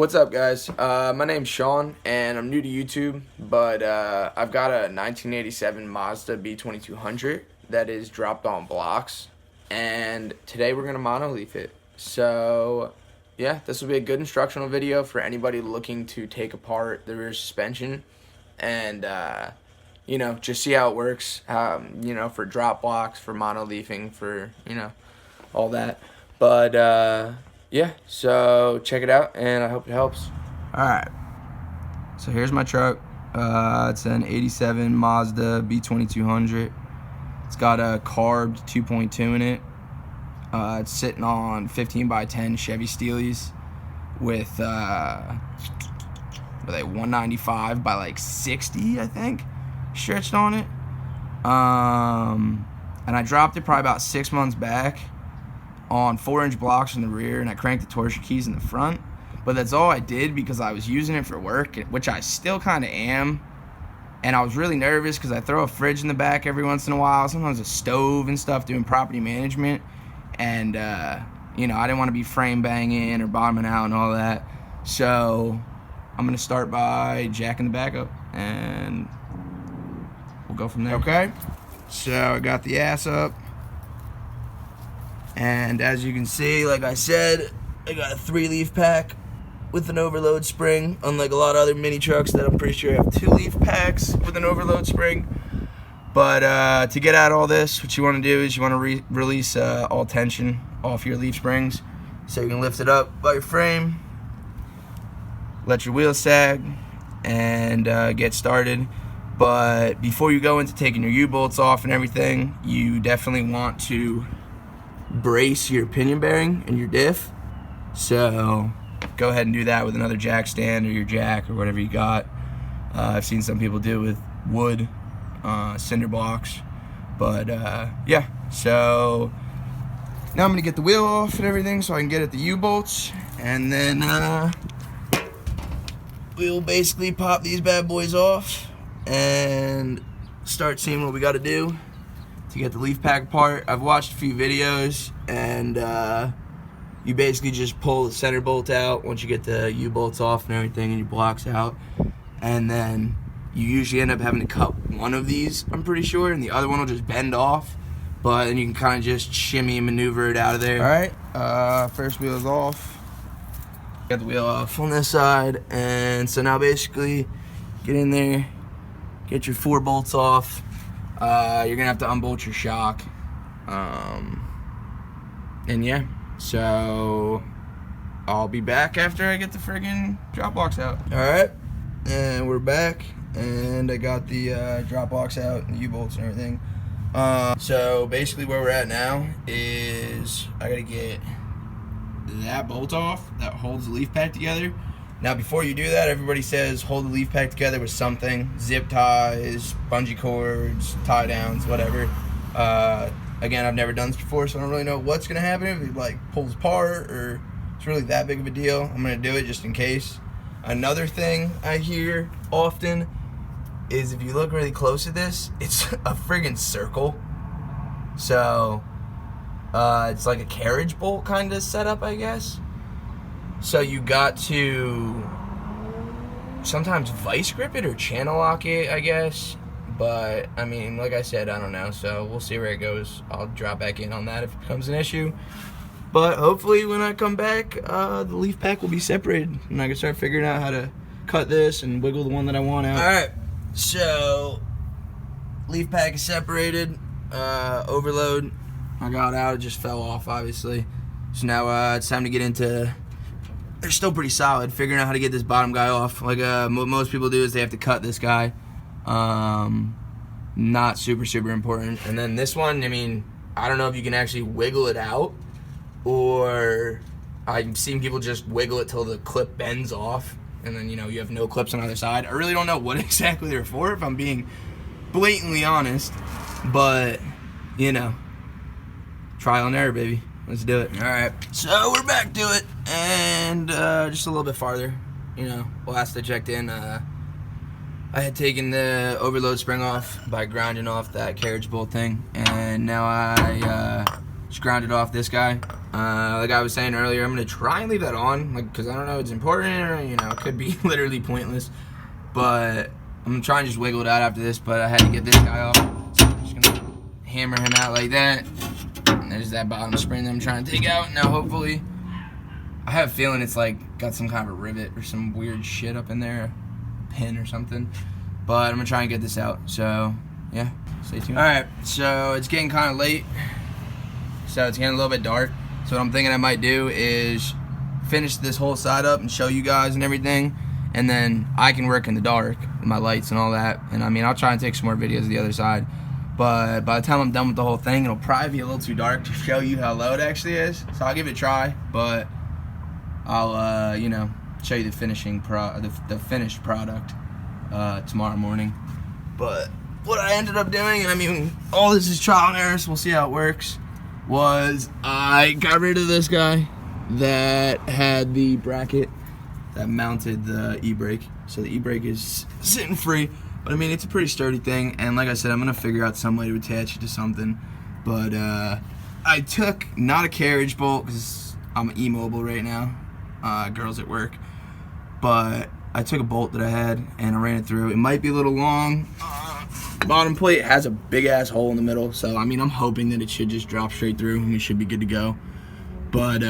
What's up, guys? My name's Sean, and I'm new to YouTube, but I've got a 1987 Mazda b2200 that is dropped on blocks, and today we're going to monoleaf it. So, yeah, this will be a good instructional video for anybody looking to take apart the rear suspension and, just see how it works, for drop blocks, for monoleafing, for, all that. But, yeah, so check it out, and I hope it helps. Alright, so here's my truck. It's an 87 Mazda b2200. It's got a carbed 2.2 in it. It's sitting on 15x10 Chevy Steelies with a 195 by like 60, I think, stretched on it. And I dropped it probably about 6 months back on 4-inch blocks in the rear, and I cranked the torsion keys in the front. But that's all I did because I was using it for work, which I still kind of am. And I was really nervous because I throw a fridge in the back every once in a while, sometimes a stove and stuff, doing property management. And, I didn't want to be frame banging or bottoming out and all that. So I'm going to start by jacking the back up, and we'll go from there. Okay, so I got the ass up. And as you can see, like I said, I got a 3-leaf pack with an overload spring, unlike a lot of other mini trucks that I'm pretty sure have 2-leaf packs with an overload spring. But to get out all this, what you want to do is you want to release all tension off your leaf springs. So you can lift it up by your frame, let your wheels sag, and get started. But before you go into taking your U-bolts off and everything, you definitely want to brace your pinion bearing and your diff. So go ahead and do that with another jack stand or your jack or whatever you got. I've seen some people do it with wood cinder blocks, but yeah. So now I'm gonna get the wheel off and everything so I can get at the U-bolts, and then we'll basically pop these bad boys off and start seeing what we got to do to get the leaf pack apart. I've watched a few videos, and you basically just pull the center bolt out once you get the U-bolts off and everything and your blocks out, and then you usually end up having to cut one of these, I'm pretty sure, and the other one will just bend off, but then you can kind of just shimmy and maneuver it out of there. Alright, first wheel is off. Got the wheel off on this side, and so now basically get in there, get your 4 bolts off. You're gonna have to unbolt your shock, and yeah, so I'll be back after I get the friggin' drop box out. Alright, and we're back, and I got the drop box out and the U-bolts and everything. So basically where we're at now is I gotta get that bolt off that holds the leaf pack together. Now, before you do that, everybody says hold the leaf pack together with something. Zip ties, bungee cords, tie downs, whatever. Again, I've never done this before, so I don't really know what's going to happen if it like pulls apart or it's really that big of a deal. I'm going to do it just in case. Another thing I hear often is if you look really close at this, it's a friggin' circle. So, it's like a carriage bolt kind of setup, I guess. So you got to sometimes vice grip it or channel lock it, I guess. But, I mean, like I said, I don't know. So we'll see where it goes. I'll drop back in on that if it becomes an issue. But hopefully when I come back, the leaf pack will be separated, and I can start figuring out how to cut this and wiggle the one that I want out. Alright, so leaf pack is separated. Overload I got out. It just fell off, obviously. So now it's time to get into... They're still pretty solid, figuring out how to get this bottom guy off. Like what most people do is they have to cut this guy. Not super important. And then this one, I mean, I don't know if you can actually wiggle it out, or I've seen people just wiggle it till the clip bends off, and then, you have no clips on either side. I really don't know what exactly they're for, if I'm being blatantly honest. But, trial and error, baby. Let's do it. Alright, so we're back to it, and just a little bit farther. Last I checked in, I had taken the overload spring off by grinding off that carriage bolt thing, and now I Just grounded off this guy. Like I was saying earlier, I'm gonna try and leave that on, like, cause I don't know if it's important or, you know, it could be literally pointless. But I'm gonna try and just wiggle it out after this. But I had to get this guy off, so I'm just gonna hammer him out like that. And there's that bottom spring that I'm trying to take out. Now hopefully, I have a feeling it's like got some kind of a rivet or some weird shit up in there, a pin or something. But I'm gonna try and get this out. So yeah, stay tuned. All right, so it's getting kind of late. So it's getting a little bit dark. So what I'm thinking I might do is finish this whole side up and show you guys and everything. And then I can work in the dark with my lights and all that. And I mean, I'll try and take some more videos of the other side. But by the time I'm done with the whole thing, it'll probably be a little too dark to show you how low it actually is. So I'll give it a try. But I'll, you know, show you the finished product tomorrow morning. But what I ended up doing, and I mean, all this is trial and error, so we'll see how it works, was I got rid of this guy that had the bracket that mounted the e-brake. So the e-brake is sitting free, but I mean, it's a pretty sturdy thing, and like I said, I'm gonna figure out some way to attach it to something. But I took not a carriage bolt because I'm immobile right now, girls at work, but I took a bolt that I had and I ran it through. It might be a little long. Bottom plate has a big ass hole in the middle, so I mean, I'm hoping that it should just drop straight through and we should be good to go. But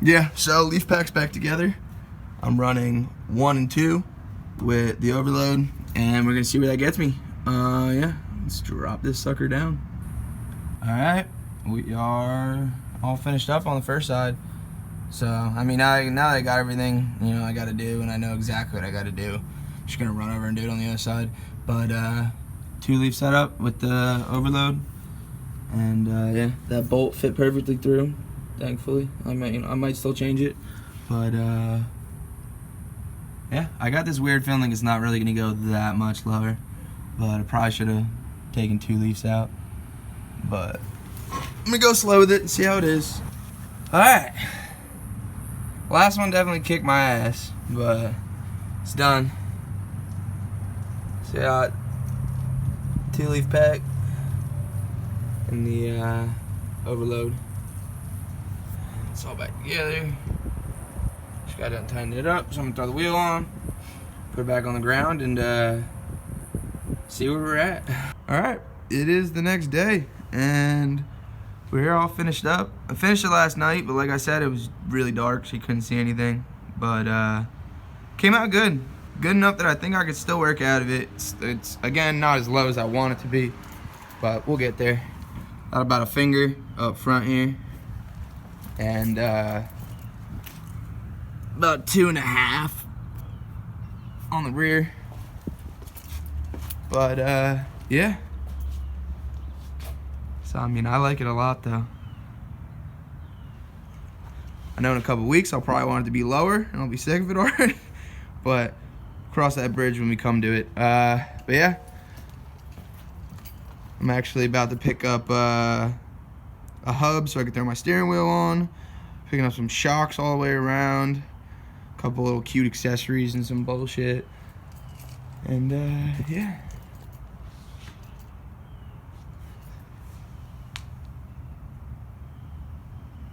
yeah, so leaf pack's back together. I'm running 1 and 2 with the overload, and we're gonna see where that gets me. Yeah, let's drop this sucker down. All right, we are all finished up on the first side. So I mean, now that I got everything, you know, I got to do, and I know exactly what I got to do, I'm just gonna run over and do it on the other side. But 2-leaf setup with the overload, and yeah, that bolt fit perfectly through. Thankfully, I might still change it, but yeah, I got this weird feeling it's not really gonna go that much lower, but I probably should have taken 2 leaves out. But I'm gonna go slow with it and see how it is. All right, last one definitely kicked my ass, but it's done. So I got 2-leaf pack and the overload. It's all back together. Just got to tighten it up. So I'm gonna throw the wheel on, put it back on the ground, and see where we're at. All right, it is the next day, and we're all finished up. I finished it last night, but like I said, it was really dark, so you couldn't see anything. But came out good. Good enough that I think I could still work out of it. It's again not as low as I want it to be, but we'll get there. Got about a finger up front here, and about 2.5 on the rear. But yeah. So I mean, I like it a lot though. I know in a couple weeks I'll probably want it to be lower, and I'll be sick of it already. But cross that bridge when we come to it. But yeah, I'm actually about to pick up a hub so I can throw my steering wheel on. Picking up some shocks all the way around, a couple little cute accessories and some bullshit. And yeah.